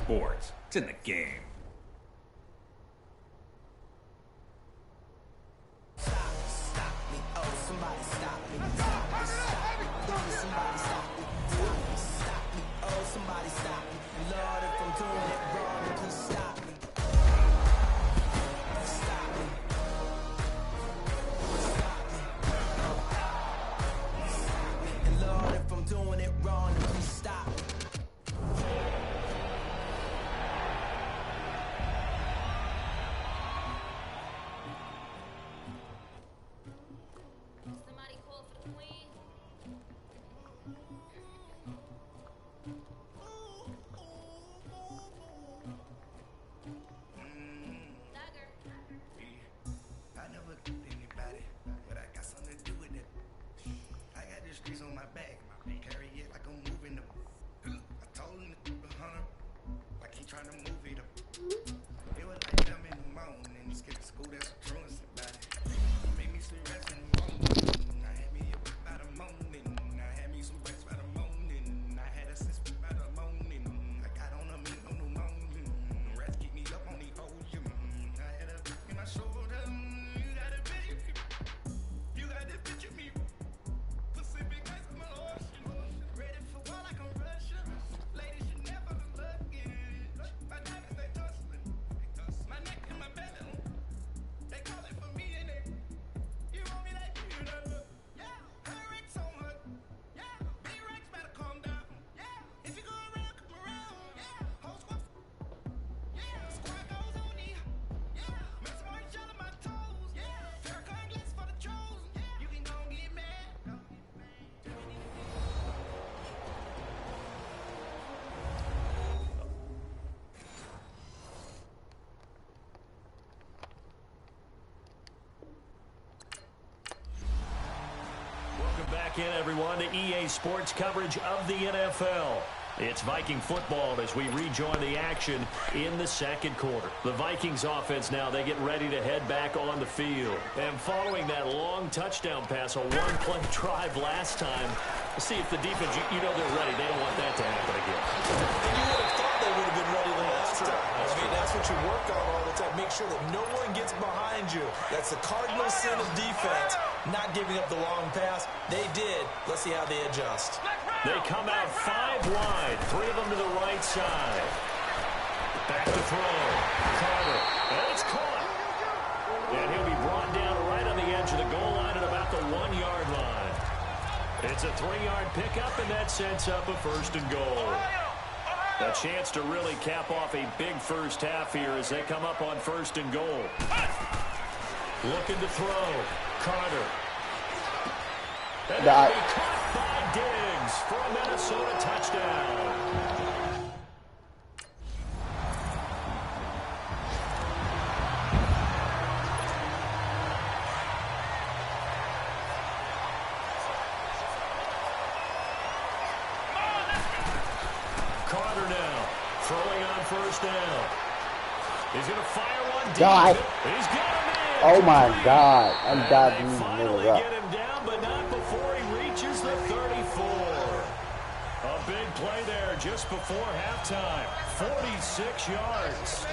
sports. It's in the game. Back in, everyone, to EA Sports coverage of the NFL. It's Viking football as we rejoin the action in the second quarter. The Vikings offense now, they get ready to head back on the field. And following that long touchdown pass, a one-play drive last time, let's see if the defense, you know they're ready. They don't want that to happen again. And you would have thought they would have been ready last time. That's what you work on all the time. Make sure that no one gets behind you. That's the cardinal sin of defense, not giving up the long pass. They did. Let's see how they adjust. They come out 5 wide, 3 of them to the right side. Back to throw. Carter. And it's caught. And he'll be brought down right on the edge of the goal line at about the 1-yard line. It's a 3-yard pickup, and that sets up a 1st and goal. A chance to really cap off a big first half here as they come up on 1st and goal. Looking to throw. Carter. And that'll be caught by Diggs for a Minnesota touchdown. Carter now throwing on 1st down. He's going to fire one deep. God. He's got him in. Oh my God. I'm dodging and the finally middle up. get him down, but not before he reaches the 34. A big play there just before halftime. 46 yards.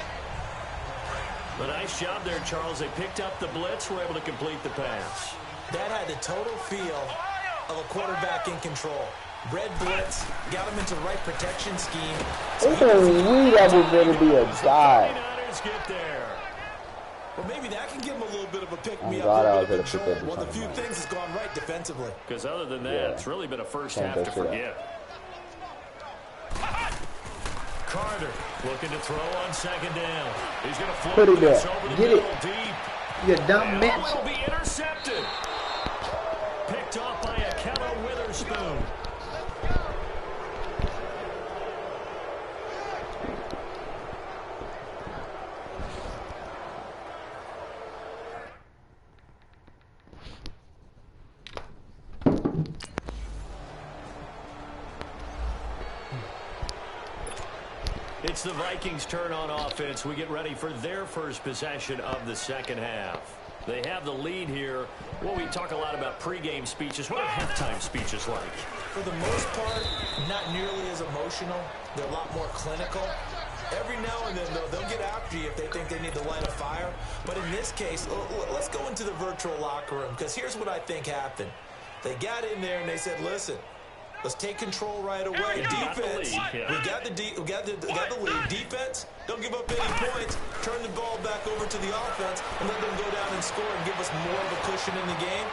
A nice job there, Charles. They picked up the blitz, were able to complete the pass. That had the total feel of a quarterback in control. Red blitz, got him into the right protection scheme. Oh, that was going to be a dive. Get there. Well, maybe that can give him a little bit of a pick-me-up. God, I was going to put that in Well, the few things has gone right defensively. Because other than that, it's really been a first half to forget. Carter looking to throw on 2nd down. He's going to float this over the middle deep. You dumb bitch. Will be intercepted. Picked off by Akello Witherspoon. It's the Vikings' turn on offense. We get ready for their first possession of the second half. They have the lead here. Well, we talk a lot about pregame speeches. What are halftime speeches like? For the most part, not nearly as emotional. They're a lot more clinical. Every now and then, though, they'll get after you if they think they need to light a fire. But in this case, let's go into the virtual locker room, because here's what I think happened. They got in there and they said, listen, let's take control right away. Defense, we got the lead. Defense, don't give up any points. Turn the ball back over to the offense and let them go down and score and give us more of a cushion in the game.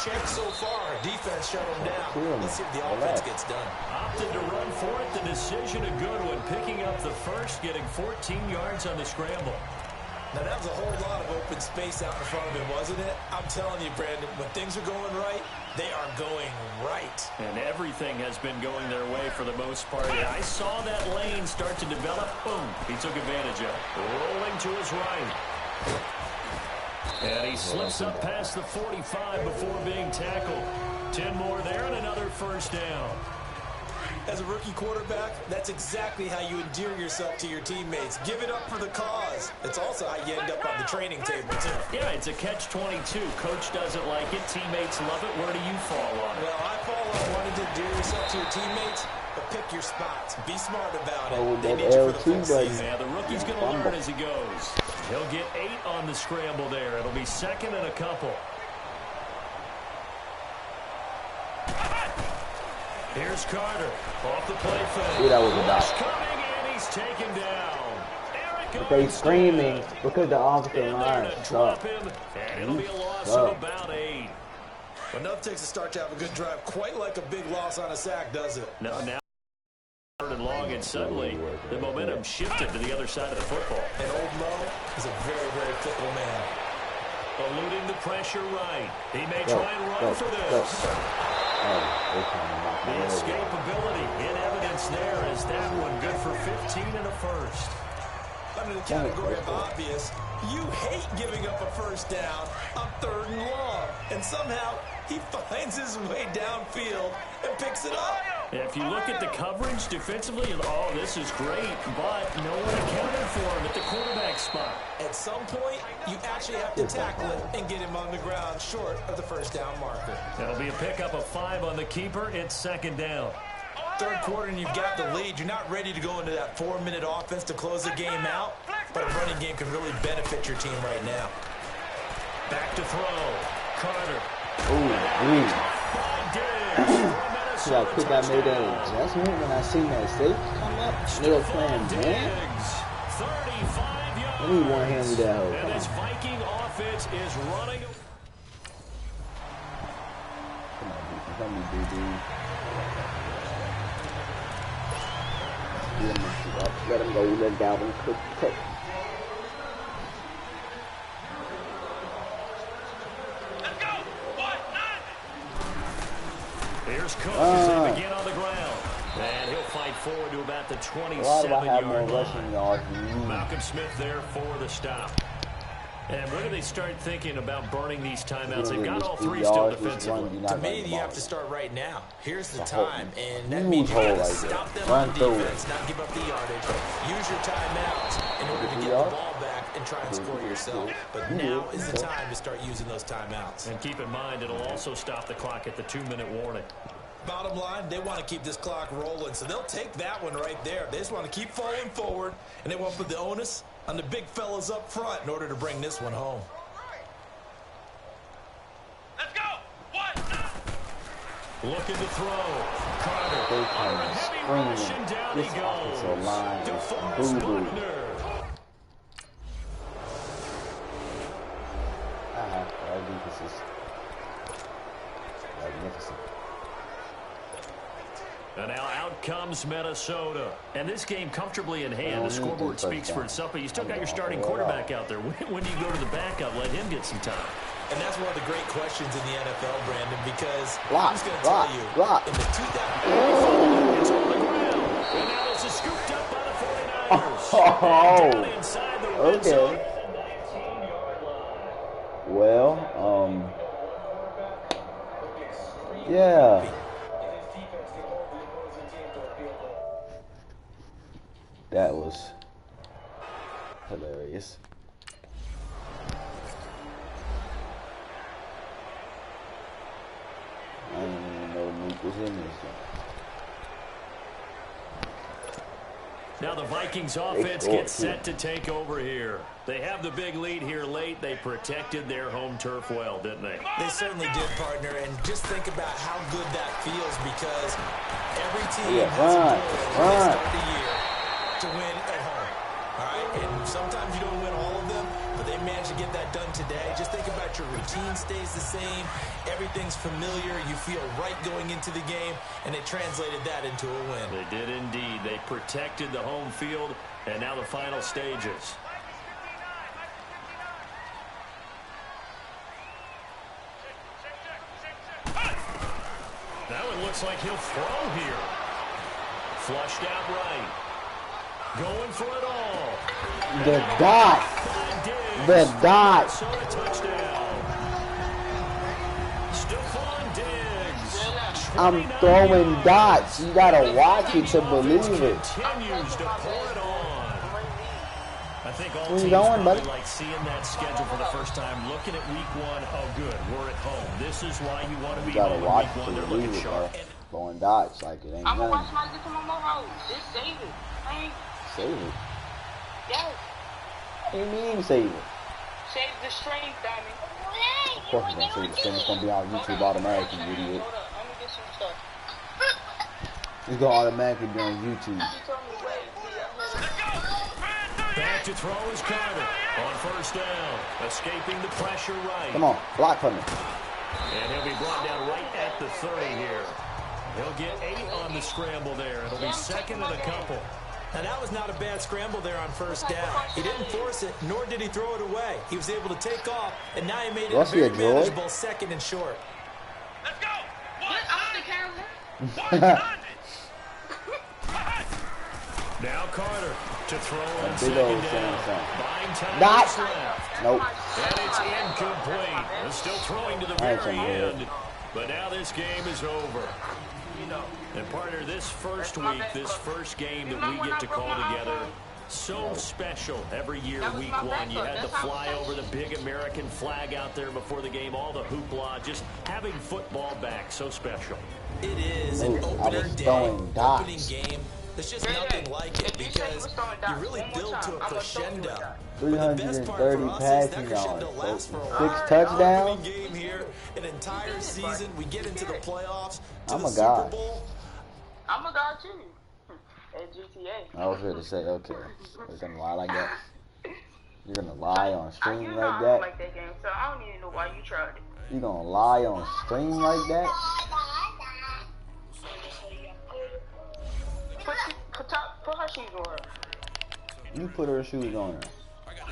Check so far. Defense shut them down. Let's see if the offense gets done. Opted to run for it. The decision a good one. Picking up the first, getting 14 yards on the scramble. Now, that was a whole lot of open space out in front of him, wasn't it? I'm telling you, Brandon, when things are going right, they are going right. And everything has been going their way for the most part. I saw that lane start to develop. Boom. He took advantage of it. Rolling to his right. And he slips up past the 45 before being tackled. 10 more there and another first down. As a rookie quarterback, that's exactly how you endear yourself to your teammates. Give it up for the cause. It's also how you end up on the training table, too. Yeah, it's a catch-22. Coach doesn't like it. Teammates love it. Where do you fall on it? Well, I fall on wanting to endear yourself to your teammates, but pick your spots. Be smart about it. They need you for the full season. Yeah, the rookie's going to learn as he goes. He'll get 8 on the scramble there. It'll be second and a couple. Here's Carter off the play fake. Yeah, that was a dot. Coming and he's taken down. But they screaming because the offensive line sucks. And it'll be a loss of about 8. Enough takes a start to have a good drive. Quite like a big loss on a sack, does it? No, now third and long, and suddenly the momentum shifted to the other side of the football. And Old Mo is a very, very fickle man. Eluding the pressure right. He may try and run for this. The escapability in evidence there is that one good for 15 and a first. Under the category of obvious, you hate giving up a first down on 3rd and long. And somehow he finds his way downfield and picks it up. If you look at the coverage defensively, oh, this is great, but no one accounted for him at the quarterback spot. At some point, you actually have to tackle it and get him on the ground short of the first down marker. That'll be a pickup of 5 on the keeper. It's second down. Third quarter and you've got the lead. You're not ready to go into that 4-minute offense to close the game out, but a running game can really benefit your team right now. Back to throw. Carter. See how quick I made that adjustment when I seen that safety come up? They were playing man. 35 yards. Let me one-hand me that hoe. And this Viking offense is running. Come on, defense. Let me do, dude. Let him go. Let Dalvin cook. Here's Cook as they begin on the ground. And he'll fight forward to about the 27-yard line. Malcolm Smith there for the stop. And when do they start thinking about burning these timeouts? They've got all 3 still defensively. To me, you have to start right now. Here's the time, and that means you got to stop them on defense, not give up the yardage. Use your timeouts in order to get the ball back and try and score yourself. But now is the time to start using those timeouts. And keep in mind, it'll also stop the clock at the 2-minute warning. Bottom line, they want to keep this clock rolling, so they'll take that one right there. They just want to keep falling forward, and they want to put the onus on the big fellas up front in order to bring this one home. Let's go! Looking to throw. Carter. They kind of screaming. This offensive line is boo-boo. Our defense is magnificent. And now out comes Minnesota. And this game comfortably in hand. The scoreboard speaks for itself, but you still got your starting quarterback out there. When do you go to the backup? Let him get some time. And that's one of the great questions in the NFL, Brandon, because who's going to tell you in the 2000 it's on the ground. And now this is scooped up by the 49ers. Down inside the red zone. Well, yeah. That was hilarious. I didn't even know Meek was in this Now the Vikings offense gets set to take over here. They have the big lead here late. They protected their home turf well, didn't they? They certainly did, partner. And just think about how good that feels because every team has a goal when they start the year to win at home. All right? And sometimes you don't win all of them, but they managed to get that done today. Just think about your routine stays the same. Everything's familiar. You feel right going into the game, and they translated that into a win. They did indeed. They protected the home field, and now the final stages. Now it looks like he'll throw here. Flushed out right. Going for it all. The dot. The dot. I'm throwing dots. You gotta watch it to believe it. Continues to pour it on. I think all Where you teams going, buddy? like seeing that schedule for the first time, looking at week one. Oh, good, we're at home. This is why you want to be You gotta home watch week it one. to They're believe looking it, bro. sharp. Throwing dots like it ain't I'm gonna nothing. watch my get to my mohawk. Just save it. Save it. Yes. What do you mean save it? Save the strength, Diamond. Of course you're gonna save it. Then it's gonna be on YouTube automatically, you idiot. Hold up. Let me get some stuff. It's gonna automatically be on YouTube. She told me wait. Back to throw is Carter on first down, escaping the pressure right. Come on, block for me. And he'll be brought down right at the 30 here. He'll get 8 on the scramble there. It'll be second and a couple. Now, that was not a bad scramble there on first down. He didn't force it, nor did he throw it away. He was able to take off, and now he made it a very manageable second and short. Let's go. Get off the camera. Now Carter to throw on Big second old down. Sam. Buying time Not. is left. Nope. And it's incomplete. They're still throwing to the very end. But now this game is over. And partner, this first week, this first game that we get to call together, so special every year, week one. You had to fly over the big American flag out there before the game, all the hoopla, just having football back, so special. It is an opening day, opening game. There's just nothing like it because you really build to a crescendo. 330 passing yards, 6 touchdowns. Game here, an entire season. We get into the playoffs. I'm a god. I'm a god too. At GTA. I was ready to say, okay, you're gonna lie like that. You're gonna lie on stream you know like I that. don't like that game, so I don't even know why you tried it. You gonna lie on stream like that? Put her shoes on her. You put her shoes on her,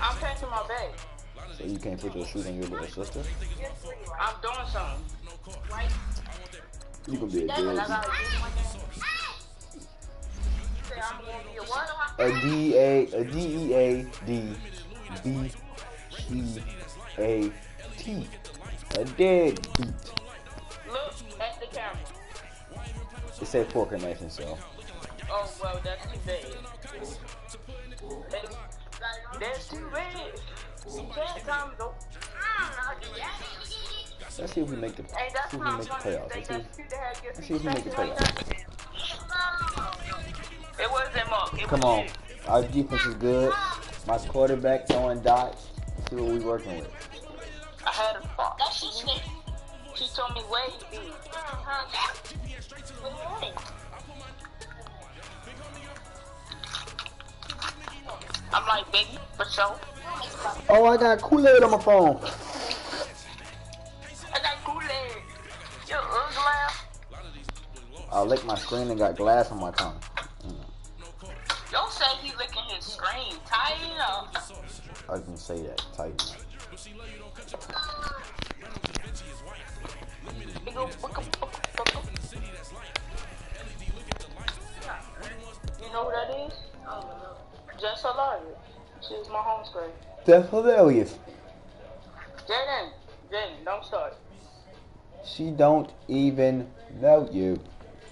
I'm packing my bag. so you can't put your shoes on your little sister. I'm doing something. You gonna be a And I good. gotta use my game. Say I'm gonna be a what? A D-A-D-E-A-D-B-E-A-T. A dead beat. Look at the camera. It said poor connection, so. Oh, well, that's too bad. That's too bad. Time is over. Let's see if we make the Hey, that's see if we what I'm make the trying to playoffs. say. Let's see if we make the playoffs. It wasn't Mark. Come on. Our defense is good. My quarterback throwing dots. Let's see what we working with. I had a spot. She told me where he be. I'm like, baby, for sure. Oh, I got Kool-Aid on my phone. I got Kool-Aid. You're ugly. I licked my screen and got glass on my tongue. Don't say he licking his screen. Tighten up. I didn't say that. Tighten up. You know who that is? Just hilarious. She's my home screen. That's hilarious. Jaden, don't start. She don't even know you.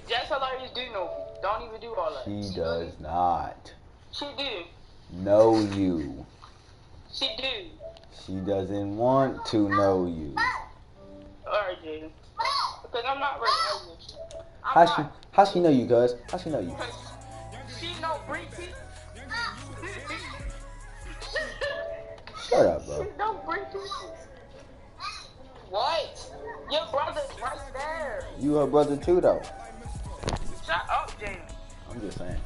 Just hilarious do know me. Don't even do all that. She does not She do. know you. She do. She doesn't want to know you. Alright, Jaden. Because I'm not ready. How she know you, cuz? How she know you? She know Bree T. What? Your brother's right there. You her brother too, though. Shut up, Jaden. I'm just saying.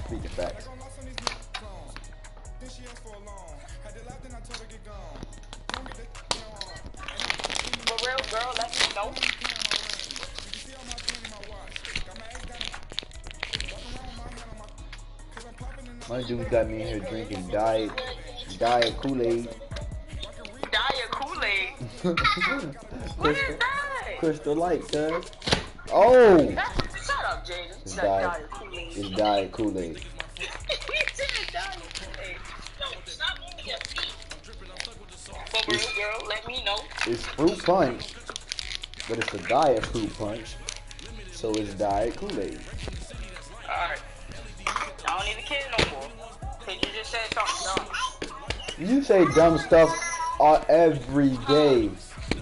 Speaking facts. For real, girl, let me know. My dude got me in here drinking diet Kool-Aid. Diet Kool-Aid? What is that? Crystal Light, cuz. Oh! Shut up, Jaden. It's Diet Kool-Aid. It's diet Kool-Aid. He said Diet Kool-Aid. No, stop moving your feet. For real, girl, let me know. It's fruit punch, but it's a diet fruit punch, so it's diet Kool-Aid. Alright. I don't need a kid no more. Cause you just said something dumb. You say dumb stuff every day.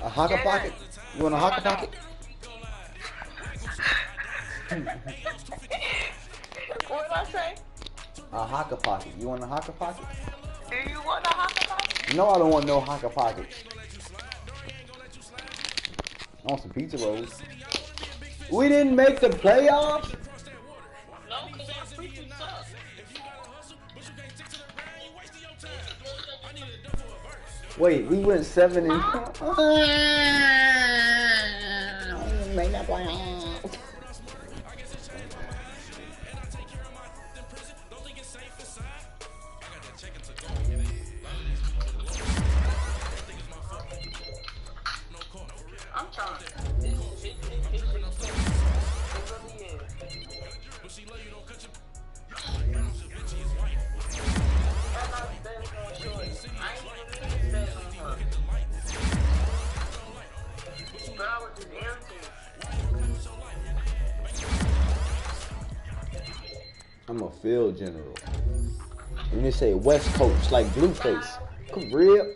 A Haka Pocket? You want a Haka Pocket? What did I say? A Haka Pocket. You want a Haka Pocket? Do you want a Haka Pocket? No, I don't want no Haka Pockets. I want some pizza rolls. We didn't make the playoffs? No, because that freaking sucks. Wait, we went 7 and make that playoffs. I'm trying. But I was just irritated. I'm a field general. When you say West Coast, like Blueface. Come real.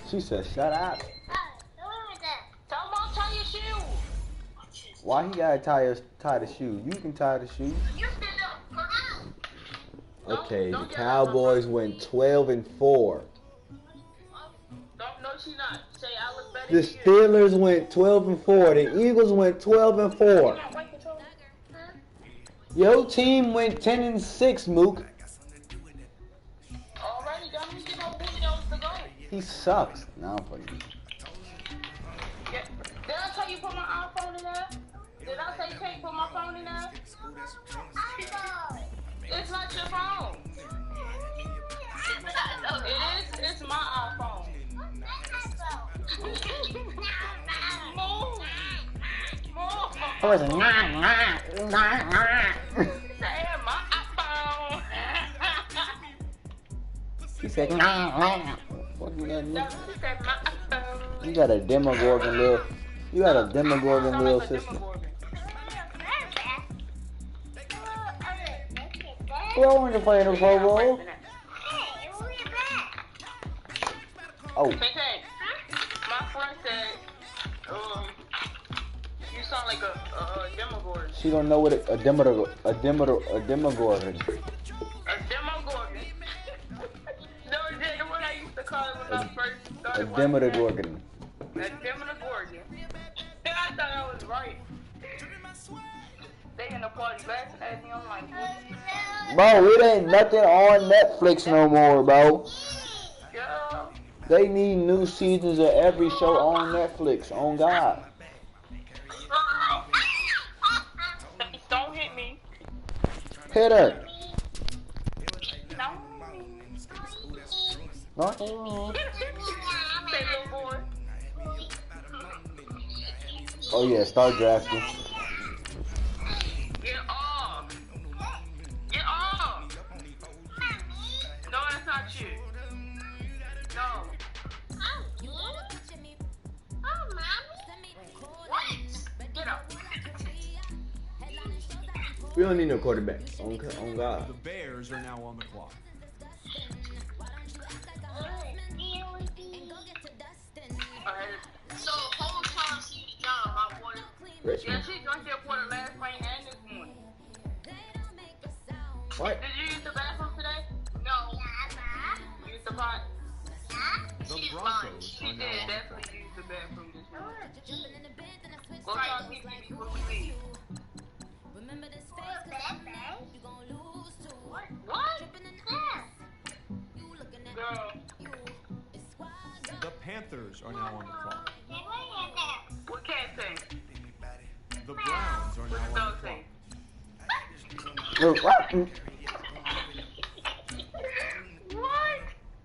She said, shut up. Tell mom tie your shoe. Why he gotta tie the shoe? You can tie the shoe. Okay, the Cowboys went 12 and 4. No, she not. Say I was better The Steelers went 12 and 4. The Eagles went 12 and 4. Your team went 10 and 6, Mook. Already done. We get no videos to go. He sucks. Now I'm fucking. Yeah. Did I tell you put my iPhone in there? Did I say take put my phone in there? It's not your phone. It is. It's my iPhone. Move. I was like, Say my iPhone. he said, She said my iPhone. you got a Demogorgon little. You got a Demogorgon little sister. We're only to play in the Pro Bowl. Oh. Hey, my friend said, you sound like a Demogorgon. She don't know what a Demogorgon. A Demogorgon. No, the one I used to call it when I first started. A Demogorgon. A Demogorgon. I thought I was right. They in the party laughing at me. I'm like, what? Bro, it ain't nothing on Netflix no more, bro. Girl. They need new seasons of every show on Netflix. On God. Don't hit me. Hit her. No. No? Say, little boy. Oh yeah, start drafting. Get off. Get off. No, that's not you. No. What? Get up. We don't need no quarterback. On God. The Bears are now on the clock. So, whole time she's job, my boy. What? Did you use the bathroom today? No. You used the pot? The Broncos She are did now on the clock. definitely use the bathroom this morning. Go talk to me before we leave. What? Girl. The Panthers are now on the clock. What cat say? The Browns are now on the Dog clock. say? What?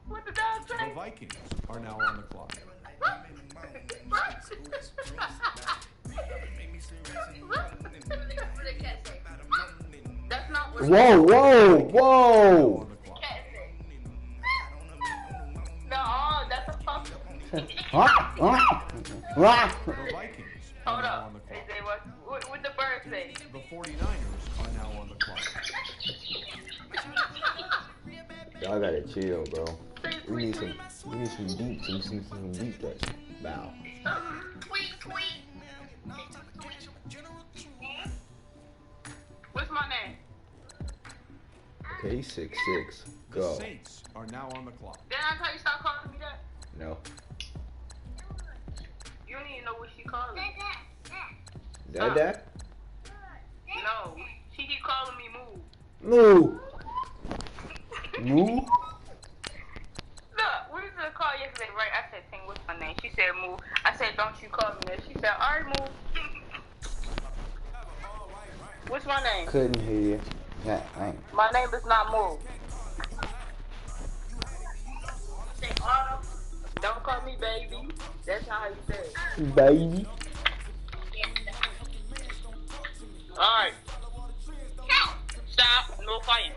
What the dog say? The Vikings are now on the clock. What? That's not what Whoa, whoa, whoa! On the clock. cat say. No, that's a puppy. Huh? Huh? Huh? The Vikings are Hold now up. on the clock. AJ, what the bird say? The 49ers are now on the clock. Y'all gotta chill, bro. We need some deep, some deep touch. Bow. Tweet, tweet. What's my name? Okay, he's 6'6". The Go. Saints are now on the clock. Didn't I tell you stop calling me that? No. You don't even know what she calling me. Dad? No, she keep calling me Moo. Moo. Moo? Look, we was in the car yesterday, right? I said, Ting, what's my name? She said Moo. I said, don't you call me that. She said, alright, Moo. What's my name? Couldn't hear you. Yeah, I ain't. My name is not Moo. Say Autumn. Don't call me baby. That's not how you say it. Baby. Alright. Stop. No fighting.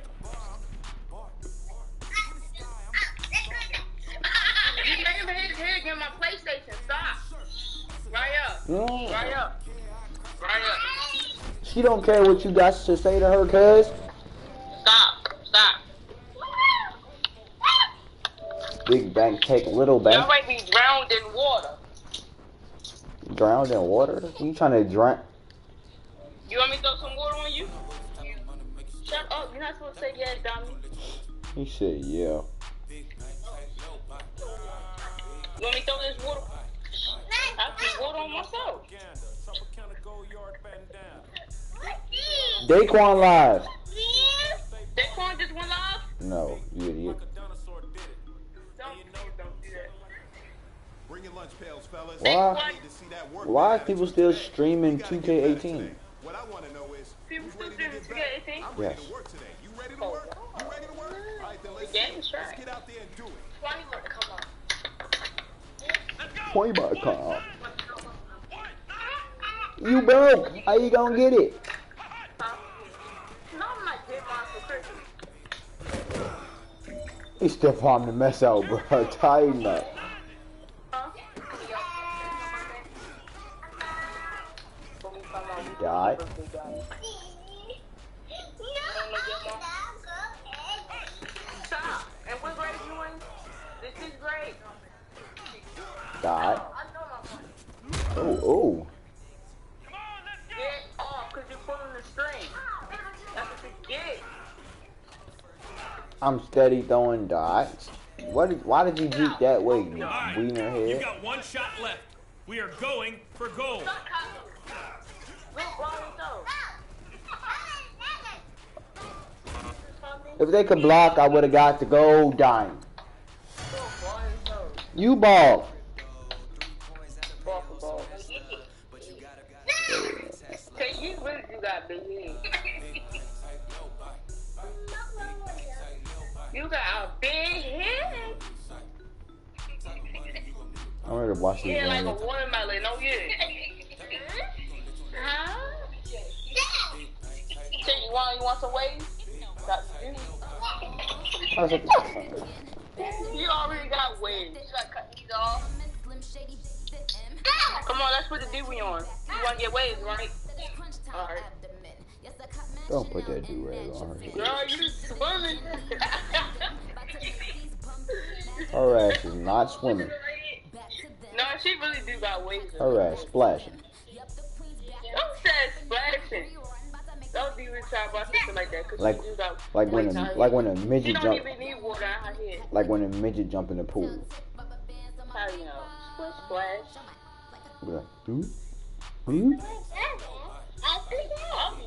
You can't even hit his head against my PlayStation. Stop. Right up. Mm. Right up. Right up. She don't care what you got to say to her, cuz. Stop. Stop. Big bank take little bank. Y'all might be drowned in water. Drowned in water? You trying to drown? You want me to throw some water on you? Shut up. You're not supposed to say yeah, dummy. He said, yeah. You want me to throw this water? I put water on myself. Daquan live. Daquan just went live? No, you idiot. Don't do that. Bring your lunch pails, fellas. Why? I need to see that work. Why are people still streaming 2K18? What I want to know is, People still ready to streaming get back? 2K18? I'm ready Yes. to work today. You ready to work? You ready to work? All right, then let's game's let's trash. get out there and do it. Why do you want to come on? $20 You broke. How you gonna get it? No, I'm not getting mine for Christmas. He still farming the mess out, bro. Tighten up. Huh? Died. Stop. And what grade you in? This is grade. Died. I know my money. Oh. Get off, because you're pulling the string. That's what you get. I'm steady throwing dots. Why did you juke that way, you Alright, wiener you've head? got one shot left. We are going for gold. Stop talking. Look, Barney, though. If they could block, I would have got the gold dime. Look, Barney, though. You ball. Ball for ball. Hey, you really do got big head. You got a big head. I'm ready to watch these Yeah, like a games. watermelon. Oh, yeah. Huh? Say, you want some waves? Got you. You already got waves. You gotta cut these off. Come on, let's put the dewey on. You want to get waves, right? Alright. Don't put that do-rag on her. Girl, you swimming. Her ass is not swimming. No, she really do got waves. Her ass splashing. Who said splashing? Don't be retarded about something like that. Cause Like, she do got like when a she midget don't jump, even need water on her head. like when a midget jump in the pool. How you know? Splish splash. Be like, hmm? I think I'll be.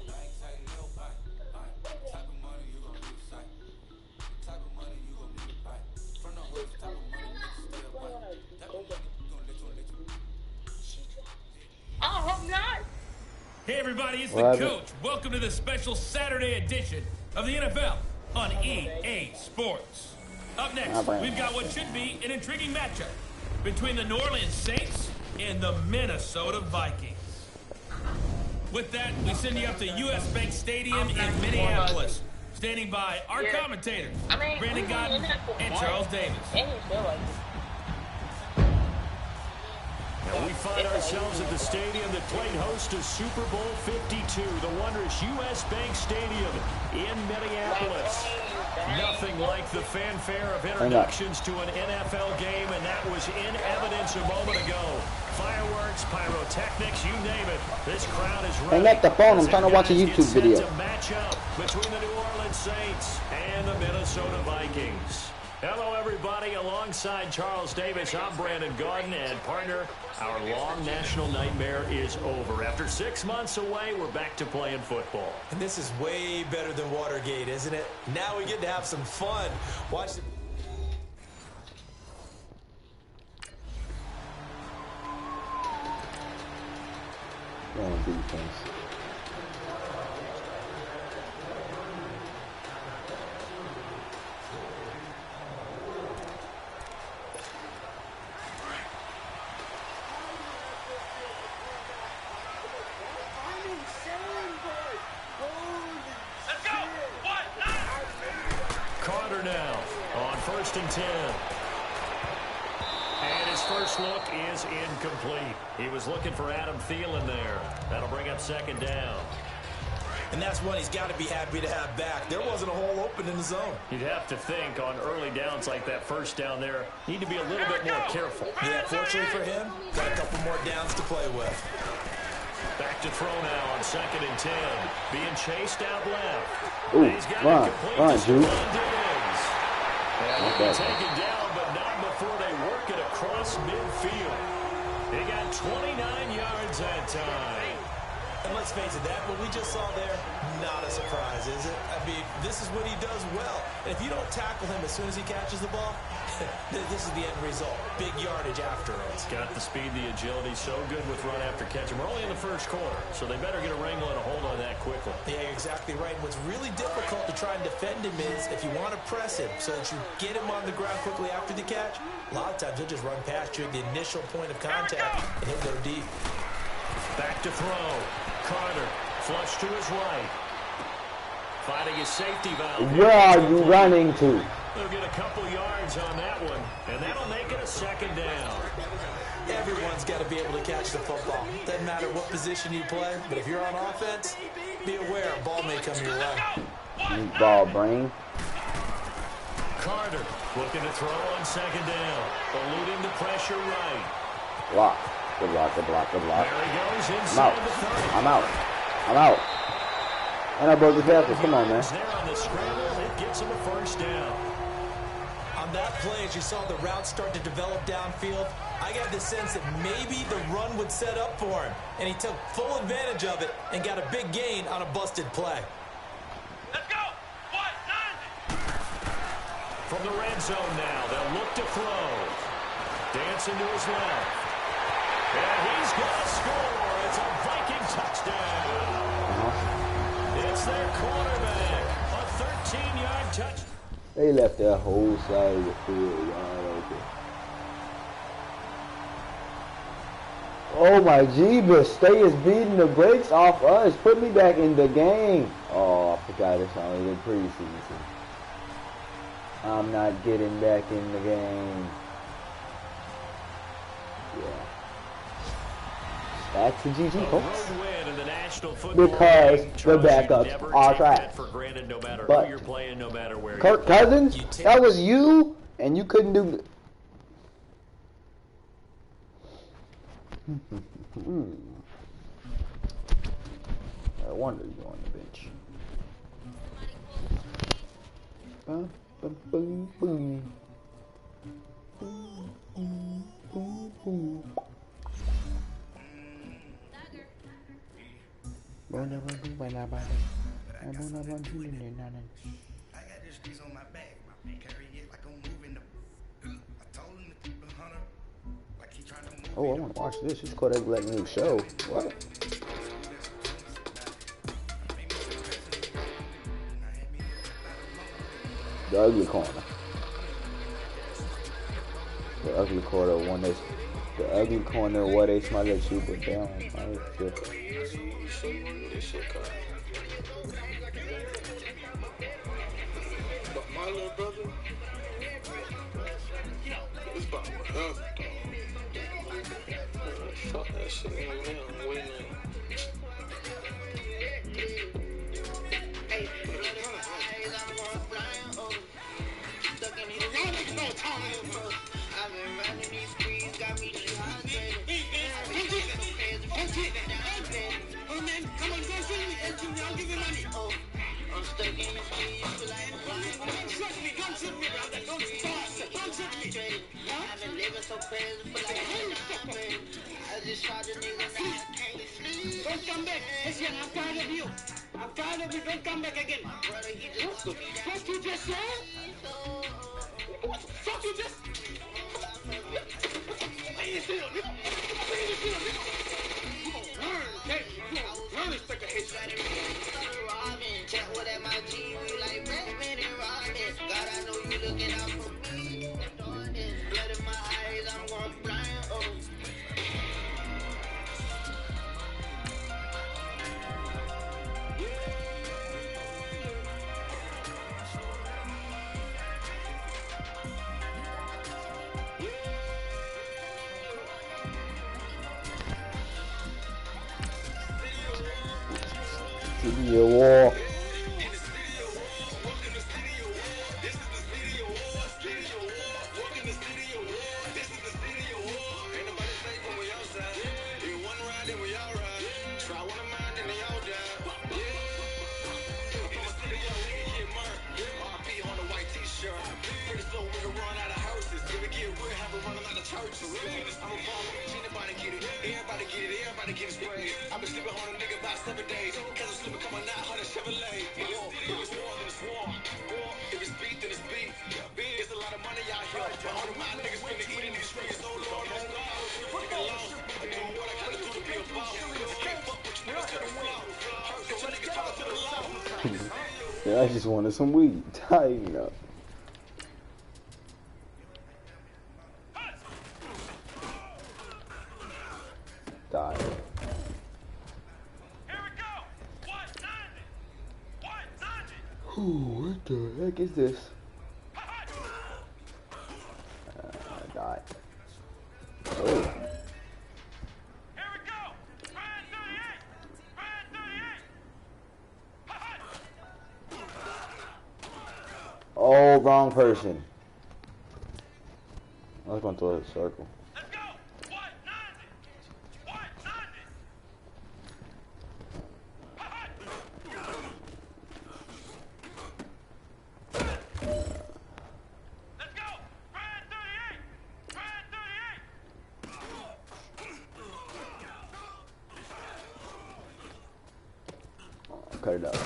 I hope not. Hey everybody, it's the What? coach. Welcome to the special Saturday edition of the NFL on EA Sports. Up next, we've got what should be an intriguing matchup between the New Orleans Saints and the Minnesota Vikings. With that, we send you up to US Bank Stadium in Minneapolis. Standing by our commentators, Brandon Godden and Charles Davis. And we find ourselves at the stadium that played host to Super Bowl 52, the wondrous US Bank Stadium in Minneapolis. Nothing like the fanfare of introductions to an NFL game, and that was in evidence a moment ago. Fireworks, pyrotechnics, you name it. This crowd is ready. Hang up the phone. I'm trying to watch a YouTube video. It's a matchup between the New Orleans Saints and the Minnesota Vikings. Hello, everybody. Alongside Charles Davis, I'm Brandon Godden, and partner, our long national nightmare is over. After 6 months away, we're back to playing football. And this is way better than Watergate, isn't it? Now we get to have some fun. Watch the... Defense. Carter now on 1st and 10. And his first look is incomplete. He was looking for Adam Thielen there. That'll bring up 2nd down. And that's one he's got to be happy to have back. There wasn't a hole open in the zone. You'd have to think on early downs like that 1st down there, need to be a little bit more careful. Yeah, fortunately for him, got a couple more downs to play with. Back to throw now on 2nd and 10. Being chased out left. Ooh, He's got run, it complete run, to Drew. Stephon Diggs. And he'll be taken down, but not before they work it across midfield. He got 29 yards that time. And let's face it, that what we just saw there, not a surprise, is it? I mean, this is what he does well. And if you don't tackle him as soon as he catches the ball, this is the end result. Big yardage after it. He's got the speed, the agility, so good with run after catch. And we're only in the 1st quarter, so they better get a wrangle and a hold on that quickly. Yeah, you're exactly right. And what's really difficult to try and defend him is if you want to press him so that you get him on the ground quickly after the catch, a lot of times he'll just run past you at the initial point of contact and he'll go deep. Back to throw. Carter, flush to his right. Finding his safety valve. Where are you running to? They'll get a couple yards on that one, and that'll make it a 2nd down. Everyone's got to be able to catch the football. Doesn't matter what position you play, but if you're on offense, be aware a ball may come your way. Meatball brain. Carter looking to throw on 2nd down. Eluding the pressure right. Block. Good block, good block, good block. There he goes I'm inside out. the 30. I'm out. I'm out. And I broke the tackle. Come on, man. There on the scramble, it gets him a 1st down. On that play, as you saw the route start to develop downfield, I got the sense that maybe the run would set up for him. And he took full advantage of it and got a big gain on a busted play. Let's go! 1-9! From the red zone now, they'll look to throw. Dancing to his left. And he's going to score. It's a Viking touchdown. It's their quarterback. A 13-yard touch. They left that whole side of the field wide open. Oh my Jeebus, they is beating the brakes off us. Put me back in the game. Oh, I forgot it's only the preseason. I'm not getting back in the game. Yeah. Back to GG, folks. Because the backups are trash. But Kirk Cousins, that was you, and you couldn't do. No wonder you're on the bench. Boom, boom, boom, boom. Boom, boom, boom, boom. I got this piece on my back. My carry it like I'm moving the. I told him to keep 100. Like he trying to move. Oh, I want to watch this. It's called Black New Show. What? The ugly corner. The ugly corner one that's the ugly corner where they smile at you but they don't smile at you. But my little brother, it's about my brother, dog. Fuck that shit, man. I'm waiting. I've been running these streets, got me dehydrated. Oh man, come on, go shoot me. I'll give you money. Oh, I'm stuck in the streets, feel like I'm flying. Don't shoot me, brother. Don't shoot me. I've been living so crazy, feel like I'm dying. I just shot a nigga, now I can't sleep. Don't come back. Listen, I'm tired of you. I'm tired of you. Don't come back again. My brother, he just what the fuck you just said? What the fuck you just? Learn respect the hatred. Check what at my G, we like Batman and Robin. God, I know you looking out for me. Blood in my eyes, I'm going blind. Oh. Studio War. I've been sleeping on a nigga about 7 days. Cause I'm sleeping coming out, 100 Chevrolet. If it's war, then it's war. If it's beef, then it's beef. It's a lot of money out here. But all of my niggas finna eat in these streets. So Lord, let's go. Nigga lost. I do what I gotta do to be a boss. Can't fuck with you niggas to the floor. Get your niggas talking to the law. Yeah, I just wanted some weed. Tighten up. Die. Here we go. What time it? What time it? Ooh, what the heck is this? Die. Oh. Here we go. Brand 38. Brand 38. Oh, wrong person. I was going to throw a circle. Let's go. What time it? What time it? Let's go. Brand 38. Brand 38. Cut it out.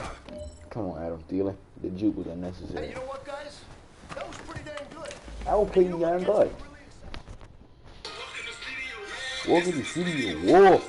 Come on, Adam Thielen. The juke was unnecessary. Hey, you know what, guys? That was pretty dang good. I will play you damn good. Walk in the studio. War.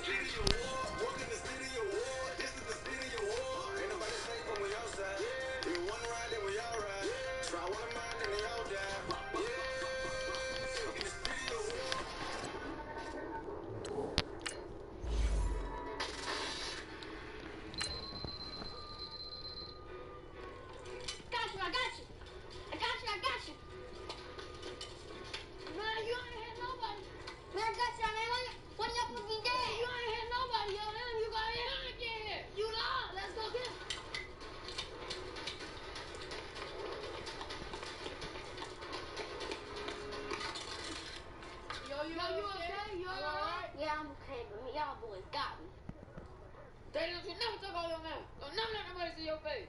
Daddy, don't you never talk all your mouth. Don't never let nobody see your face.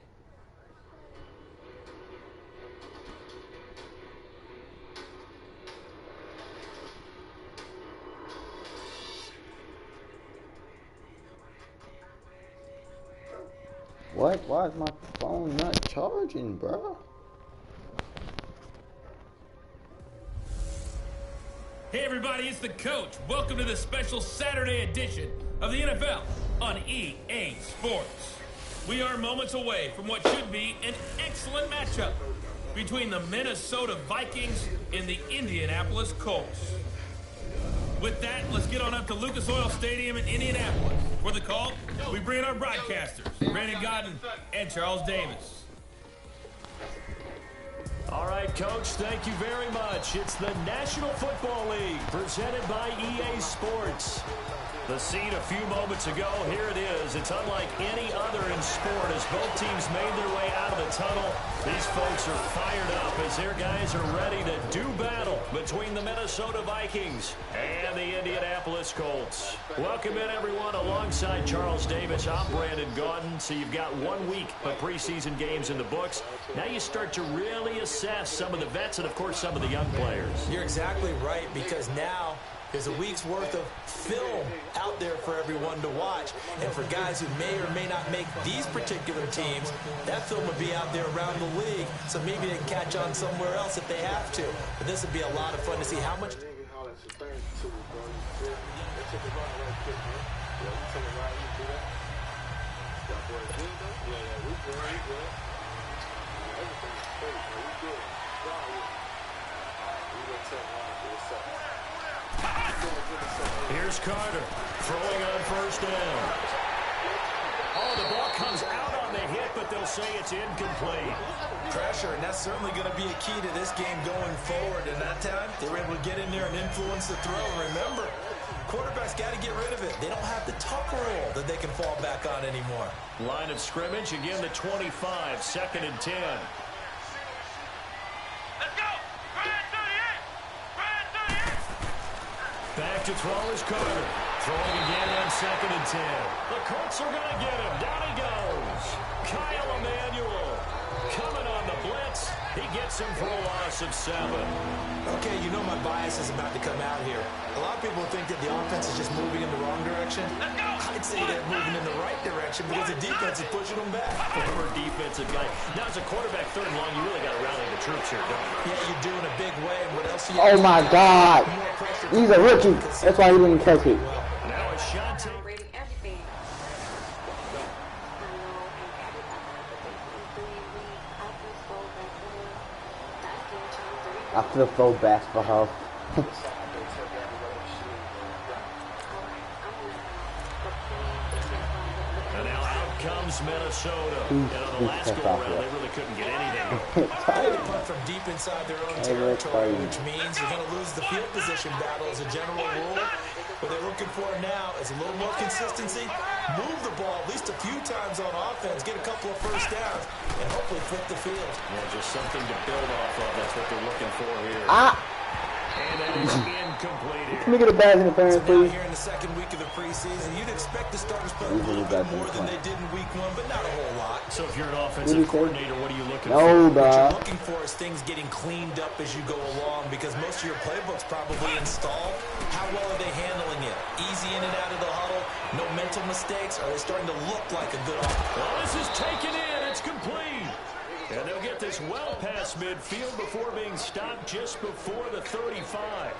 What? Why is my phone not charging, bro? Hey everybody, it's the coach. Welcome to the special Saturday edition of the NFL on EA Sports. We are moments away from what should be an excellent matchup between the Minnesota Vikings and the Indianapolis Colts. With that, let's get on up to Lucas Oil Stadium in Indianapolis. For the call, we bring in our broadcasters, Brandon Godden and Charles Davis. All right, Coach, thank you very much. It's the National Football League presented by EA Sports. The scene a few moments ago, here it is. It's unlike any other in sport as both teams made their way out of the tunnel. These folks are fired up as their guys are ready to do battle between the Minnesota Vikings and the Indianapolis Colts. Welcome in, everyone, alongside Charles Davis. I'm Brandon Gaudin. So you've got 1 week of preseason games in the books. Now you start to really assess some of the vets and, of course, some of the young players. You're exactly right, because now there's a week's worth of film out there for everyone to watch. And for guys who may or may not make these particular teams, that film would be out there around the league, so maybe they can catch on somewhere else if they have to. But this would be a lot of fun to see how much... Here's Carter, throwing on first down. Oh, the ball comes out on the hit, but they'll say it's incomplete. Pressure, and that's certainly going to be a key to this game going forward. And that time, they were able to get in there and influence the throw. Remember, quarterbacks got to get rid of it. They don't have the tuck rule that they can fall back on anymore. Line of scrimmage, again the 25, 2nd and 10. Back to throw is Carter. Throwing again on 2nd and 10. The Colts are going to get him. Down he goes. Kyle Emanuel coming on the blitz. He gets him for a loss of 7. Okay, you know my bias is about to come out here. A lot of people think that the offense is just moving in the wrong direction. I'd say they're moving in the right direction because the defense is pushing them back. Former defensive guy. Now, as a quarterback, 3rd and long, you really got to rally the troops here, don't you? Yeah, you do in a big way. And what else do you Oh my God! He's a rookie. That's why he didn't catch it. Now a shot take. Rating everything. I feel so bad for her. And now out comes Minnesota. And on the last go-around, they really couldn't get anything. They punt from deep inside their own territory, which means you're going to lose the field position battle as a general rule. What they're looking for now is a little more consistency, move the ball at least a few times on offense, get a couple of first downs, and hopefully flip the field. Yeah, just something to build off of. That's what they're looking for here. And that is incomplete here. Can we get a bad interference, So now please? here in the 2nd week of the preseason, you'd expect the starters to play a little bit more than they did in week 1, but not a whole lot. So if you're an offensive coordinator, what are you looking for? No, What you're dog. looking for is things getting cleaned up as you go along, because most of your playbook's probably installed. How well are they handling it? Easy in and out of the huddle? No mental mistakes? Are they starting to look like a good offense? Well, this is taken in. It's complete. And they'll get this well past midfield before being stopped just before the 35.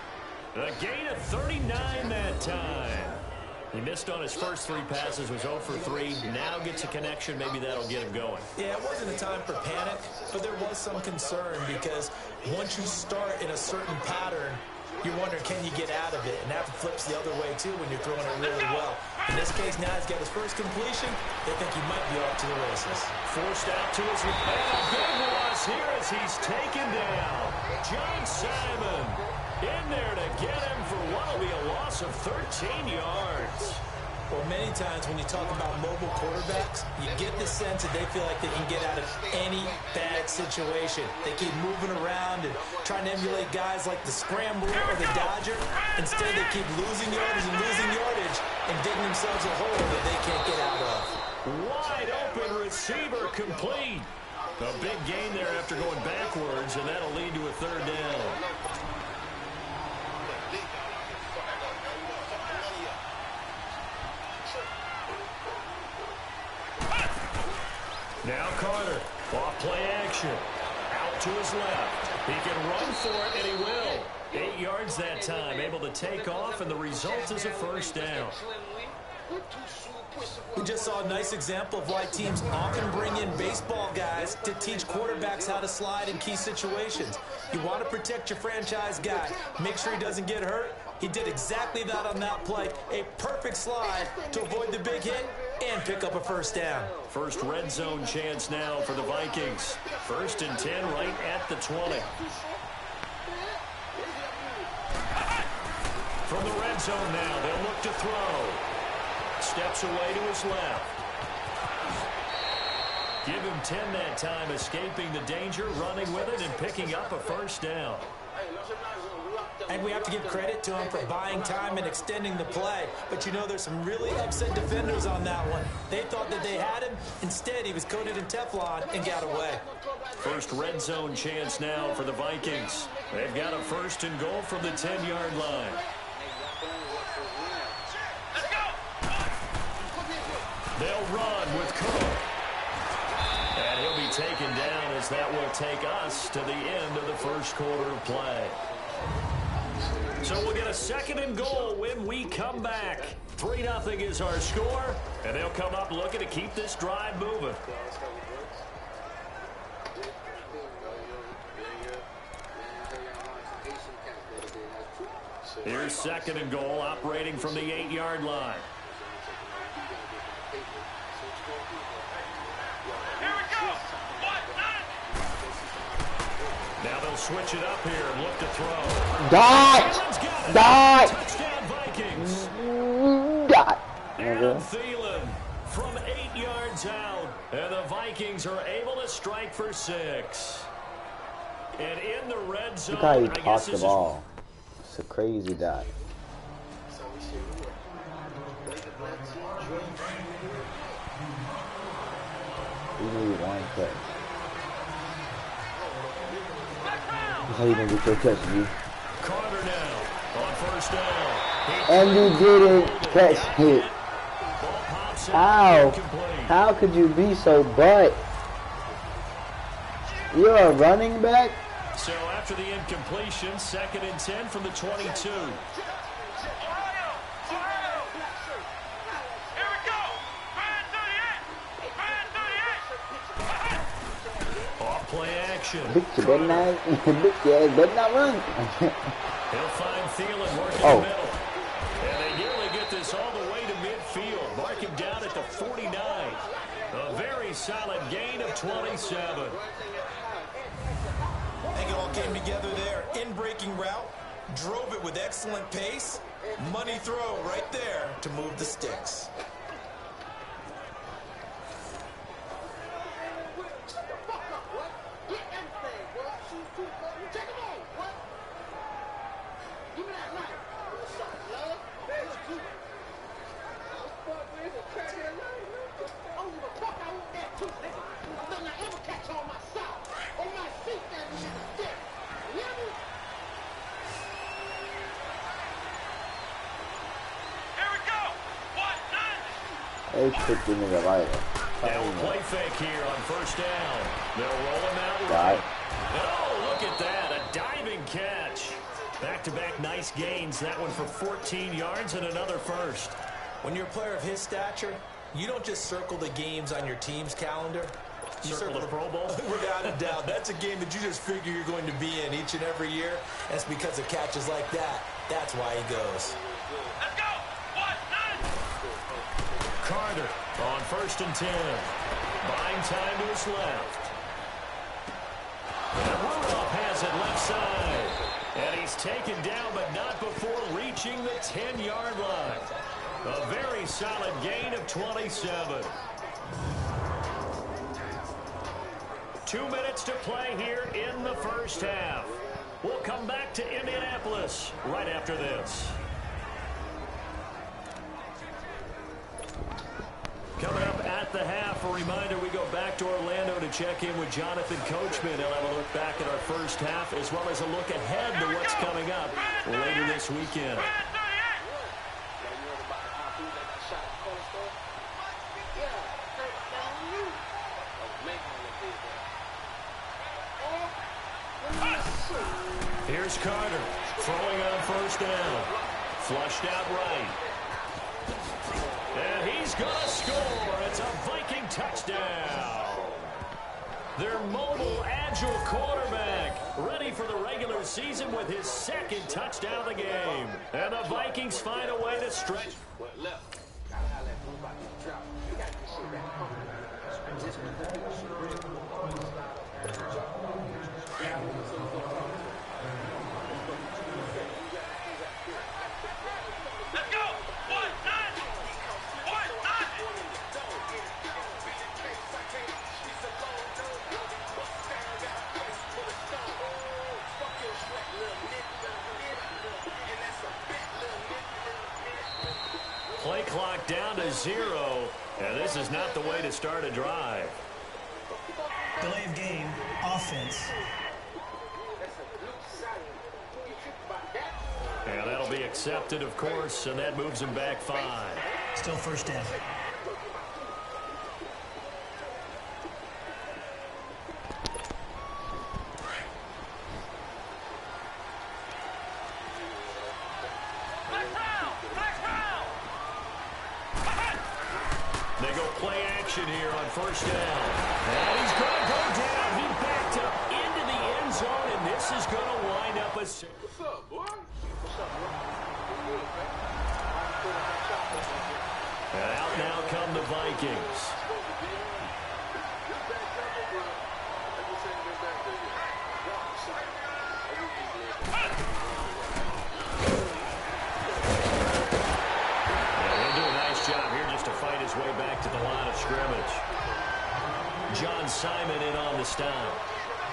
A gain of 39 that time. He missed on his first 3 passes, was 0 for 3. Now gets a connection. Maybe that'll get him going. Yeah, it wasn't a time for panic, but there was some concern, because once you start in a certain pattern, you wonder, can you get out of it? And that flips the other way, too, when you're throwing it really well. In this case, now he's got his first completion. They think he might be off to the races. Forced out to his right. And a big loss here as he's taken down. John Simon in there to get him for what will be a loss of 13 yards. Well, many times when you talk about mobile quarterbacks, you get the sense that they feel like they can get out of any bad situation. They keep moving around and trying to emulate guys like the Scrambler or the Dodger. Instead, they keep losing yardage and digging themselves a hole that they can't get out of. Wide open receiver complete. A big gain there after going backwards, and that'll lead to a third down. Now Carter, off play action. Out to his left. He can run for it, and he will. 8 yards that time, able to take off, and the result is a first down. We just saw a nice example of why teams often bring in baseball guys to teach quarterbacks how to slide in key situations. You want to protect your franchise guy. Make sure he doesn't get hurt. He did exactly that on that play. A perfect slide to avoid the big hit and pick up a first down. First red zone chance now for the Vikings. 1st and 10 right at the 20. From the red zone now, they'll look to throw. Steps away to his left. Give him 10 that time, escaping the danger, running with it, and picking up a first down. And we have to give credit to him for buying time and extending the play. But you know, there's some really upset defenders on that one. They thought that they had him. Instead, he was coated in Teflon and got away. First red zone chance now for the Vikings. They've got a 1st and goal from the 10-yard line. They'll run with Cook. And he'll be taken down as that will take us to the end of the first quarter of play. So we'll get a 2nd and goal when we come back. 3-0 is our score, and they'll come up looking to keep this drive moving. Here's 2nd and goal, operating from the 8-yard line. Now they'll switch it up here and look to throw. Dot! Dot! Touchdown Vikings. Dot! And Thielen from 8 yards out. And the Vikings are able to strike for 6. And in the red zone, Look how he I guess tossed this the ball. It's a crazy dot. We need one catch. That's how you gonna get your catch, G. Carter now on 1st down. And you didn't catch it. How? How could you be so butt? You're a running back? So after the incompletion, 2nd and 10 from the 22. Play action. Bitch, you better not, bitch, you better not run. He'll find Thielen working the middle. And they nearly get this all the way to midfield. Mark him down at the 49. A very solid gain of 27. I think it all came together there. In-breaking route. Drove it with excellent pace. Money throw right there to move the sticks. They kicked him in the lighter. They'll play fake here on 1st down. They'll roll him out right. Oh, look at that. A diving catch. Back-to-back nice gains. That one for 14 yards and another 1st. When you're a player of his stature, you don't just circle the games on your team's calendar. You circle the Pro Bowl? Without a doubt. That's a game that you just figure you're going to be in each and every year. That's because of catches like that. That's why he goes. Let's go! 1, 9! Carter on 1st and 10. Buying time to his left. And Rudolph has it left side. And he's taken down, but not before reaching the 10-yard line. A very solid gain of 27. 2 minutes to play here in the first half. We'll come back to Indianapolis right after this. Coming up at the half, a reminder, we go back to Orlando to check in with Jonathan Coachman. He'll have a look back at our first half as well as a look ahead to what's coming up later this weekend. Here's Carter throwing on first down. Flushed out right. And he's going to score. It's a Viking touchdown. Their mobile, agile quarterback ready for the regular season with his second touchdown of the game. And the Vikings find a way to stretch. Play clock down to 0, and this is not the way to start a drive. Delay of game, offense. And that'll be accepted, of course, and that moves him back 5. Still first down. They go play action here on first down. And he's going to go down. He backed up into the end zone, and this is going to wind up a... What's up, boy? What's up, bro? And out now come the Vikings. Way back to the line of scrimmage. John Simon in on the stop.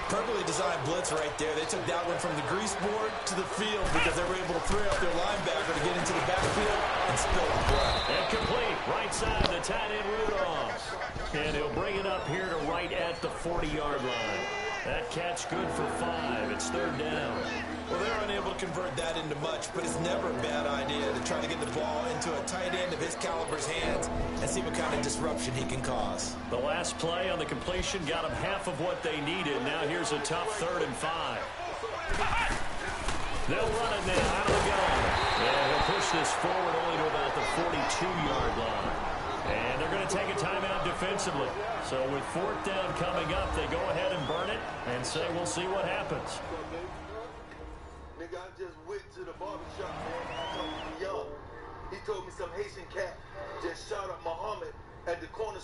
Perfectly designed blitz right there. They took that one from the grease board to the field because they were able to throw out their linebacker to get into the backfield and spill the blood. And complete. Right side, the tight end Rudolph. And he'll bring it up here to right at the 40-yard line. That catch good for 5. It's third down. Well, they're unable to convert that into much, but it's never a bad idea to try to get the ball into a tight end of his caliber's hands and see what kind of disruption he can cause. The last play on the completion got them half of what they needed. Now here's a tough 3rd and 5. They'll run it now out of the gun. And he'll push this forward only to about the 42-yard line. And they're going to take a timeout defensively. So with 4th down coming up, they go ahead and burn it and say we'll see what happens. Nigga, I just went to the barbershop, man. I talked to Young. He told me some Haitian cat just shot up Muhammad at the corner